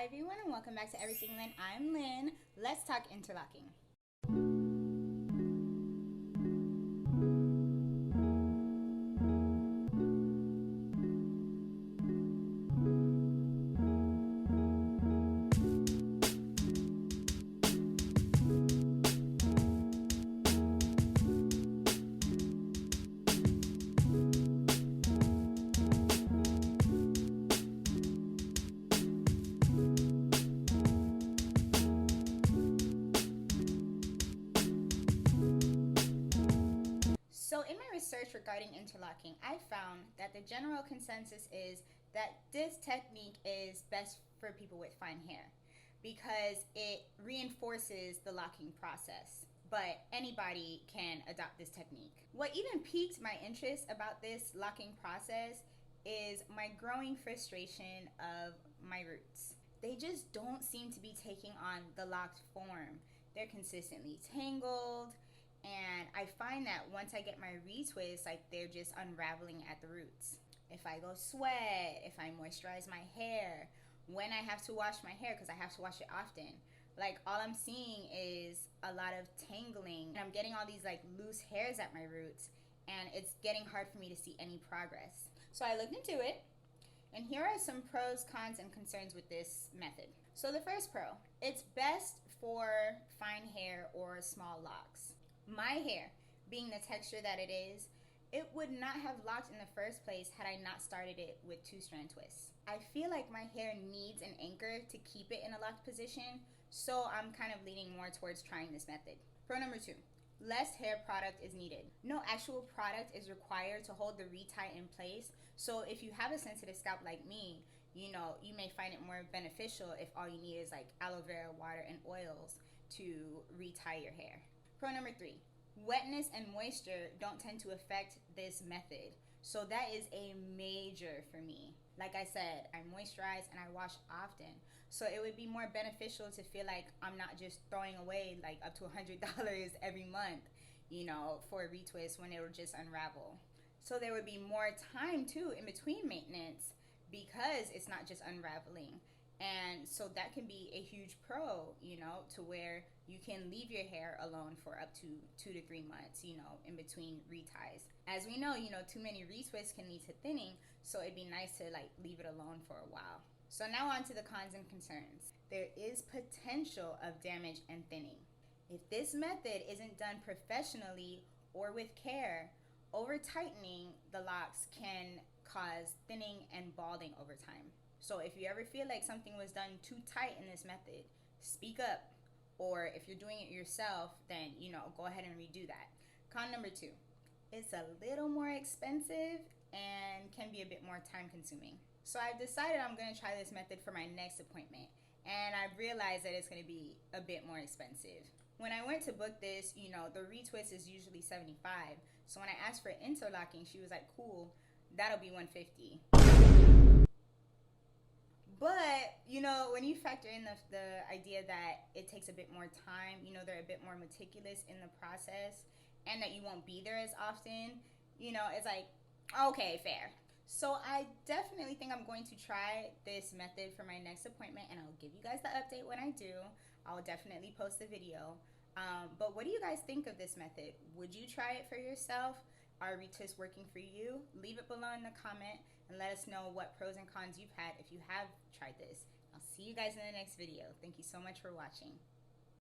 Hi everyone and welcome back to Everything Lynn. I'm Lynn. Let's talk interlocking. So in my research regarding interlocking, I found that the general consensus is that this technique is best for people with fine hair because it reinforces the locking process. But anybody can adopt this technique. What even piqued my interest about this locking process is my growing frustration of my roots. They just don't seem to be taking on the locked form. They're consistently tangled, and I find that once I get my retwists, like they're just unraveling at the roots. If I go sweat, if I moisturize my hair, when I have to wash my hair, because I have to wash it often, like all I'm seeing is a lot of tangling. I'm getting all these like loose hairs at my roots, and it's getting hard for me to see any progress. So I looked into it, and here are some pros, cons, and concerns with this method. So the first pro, it's best for fine hair or small locks. My hair, being the texture that it is, it would not have locked in the first place had I not started it with 2-strand twists. I feel like my hair needs an anchor to keep it in a locked position, so I'm kind of leaning more towards trying this method. Pro number 2, less hair product is needed. No actual product is required to hold the retie in place, so if you have a sensitive scalp like me, you may find it more beneficial if all you need is like aloe vera, water, and oils to retie your hair. Pro number 3, wetness and moisture don't tend to affect this method. So that is a major for me. Like I said, I moisturize and I wash often. So it would be more beneficial to feel like I'm not just throwing away like up to $100 every month, for a retwist when it will just unravel. So there would be more time too in between maintenance because it's not just unraveling. And so that can be a huge pro, to where you can leave your hair alone for up to 2 to 3 months, in between reties. As we know, too many retwists can lead to thinning, so it'd be nice to like leave it alone for a while. So now on to the cons and concerns. There is potential of damage and thinning. If this method isn't done professionally or with care, over tightening the locks can cause thinning and balding over time. So if you ever feel like something was done too tight in this method, speak up. Or if you're doing it yourself, then, go ahead and redo that. Con number 2, it's a little more expensive and can be a bit more time consuming. So I've decided I'm going to try this method for my next appointment, and I've realized that it's going to be a bit more expensive. When I went to book this, the retwist is usually $75. So when I asked for interlocking, she was like, cool, that'll be $150. But, when you factor in the idea that it takes a bit more time, they're a bit more meticulous in the process, and that you won't be there as often, it's like, okay, fair. So I definitely think I'm going to try this method for my next appointment, and I'll give you guys the update when I do. I'll definitely post the video. But what do you guys think of this method? Would you try it for yourself? Are retwists working for you? Leave it below in the comment and let us know what pros and cons you've had if you have tried this. I'll see you guys in the next video. Thank you so much for watching.